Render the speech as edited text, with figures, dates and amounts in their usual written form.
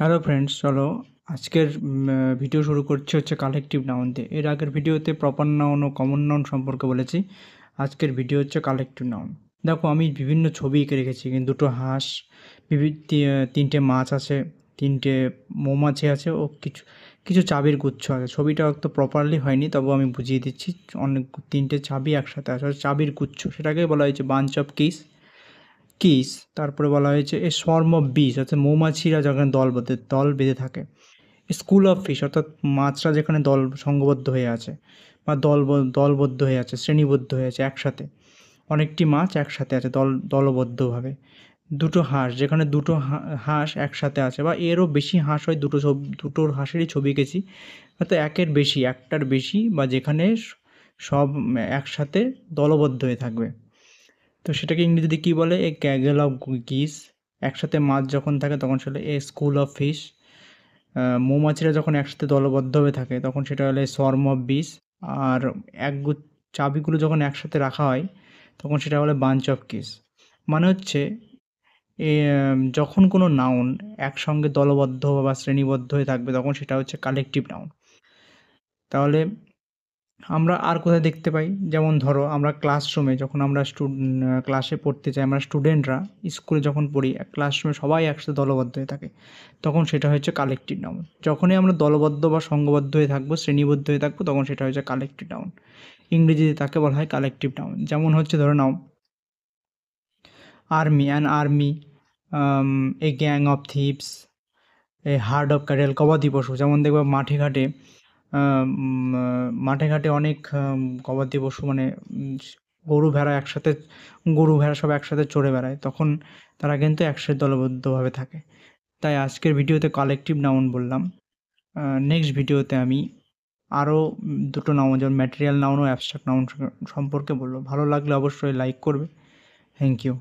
Hello friends, চলো আজকের video শুরু করছি হচ্ছে কালেকটিভ নাউন দিয়ে। এর আগের ভিডিওতে প্রপার নাউন ও কমন নাউন সম্পর্কে বলেছি। আজকের ভিডিও হচ্ছে কালেকটিভ নাউন। দেখো, আমি বিভিন্ন ছবি এঁকে রেখেছি, কিন্তু দুটো হাঁস, তিনটে মাছ আছে, তিনটে মৌমাছি আছে ও কিছু কিছু চাবির গুচ্ছ আছে। ছবিটা তো প্রপারলি হয়নি, তবু আমি বুঝিয়ে দিচ্ছি। অনেক তিনটে চাবি একসাথে আছে, চাবির গুচ্ছ, সেটাকে বলা হয়েছে বাঞ্চ অফ কিস। তারপরে বলা হয়েছে এ সোয়ার্ম অফ বিজ, অর্থাৎ মৌমাছিরা যখন দল বেঁধে থাকে। স্কুল অফ ফিশ, অর্থাৎ মাছরা যেখানে সংঘবদ্ধ হয়ে আছে বা দলবদ্ধ হয়ে আছে, শ্রেণীবদ্ধ হয়ে আছে একসাথে। অনেকটি মাছ একসাথে আছে দলবদ্ধভাবে। দুটো হাঁস, যেখানে দুটো হাঁস একসাথে আছে বা এরও বেশি হাঁস হয়, দুটোর হাঁসেরই ছবি এঁকেছি। হয়তো একটার বেশি বা যেখানে সব একসাথে দলবদ্ধ হয়ে থাকবে। তো সেটাকে ইংরেজিতে কী বলে? এ ক্যাগেল অফ গিস। একসাথে মাছ যখন থাকে তখন সেটা এ স্কুল অফ ফিশ। মৌমাছিরা যখন একসাথে দলবদ্ধ হয়ে থাকে তখন সেটা হলো সোয়ার্ম অফ বিস। আর চাবিগুলো যখন একসাথে রাখা হয় তখন সেটা হলো বাঞ্চ অফ কিস। মানে হচ্ছে যখন কোনো নাউন একসঙ্গে দলবদ্ধ বা শ্রেণীবদ্ধ হয়ে থাকবে তখন সেটা হচ্ছে কালেকটিভ নাউন। তাহলে আমরা আর কোথায় দেখতে পাই? যেমন ধরো, আমরা ক্লাসরুমে যখন আমরা ক্লাসে পড়তে যাই, আমরা স্টুডেন্টরা স্কুলে যখন পড়ি, ক্লাসরুমে সবাই একসাথে দলবদ্ধ হয়ে থাকে, তখন সেটা হচ্ছে কালেকটিভ নাউন। যখনই আমরা দলবদ্ধ বা সংঘবদ্ধ হয়ে থাকবো, শ্রেণীবদ্ধ হয়ে থাকবো, তখন সেটা হচ্ছে কালেকটিভ নাউন। ইংরেজিতে তাকে বলা হয় কালেকটিভ নাউন। যেমন হচ্ছে ধরে নাও, an army, a gang of thieves, a herd of cattle, গবাদি পশু। যেমন দেখবে মাঠে ঘাটে অনেক গবাদি পশু, মানে গরু ভেড়া সব একসাথে চড়ে বেড়ায়, তখন তারা কিন্তু একসাথে দলবদ্ধভাবে থাকে। তাই আজকের ভিডিওতে কালেকটিভ নাউন বললাম। নেক্সট ভিডিওতে আমি আরও দুটো নাউন, যেমন ম্যাটেরিয়াল নাউন ও অ্যাবস্ট্রাক্ট নাউন সম্পর্কে বলবো। ভালো লাগলে অবশ্যই লাইক করবে। Thank you.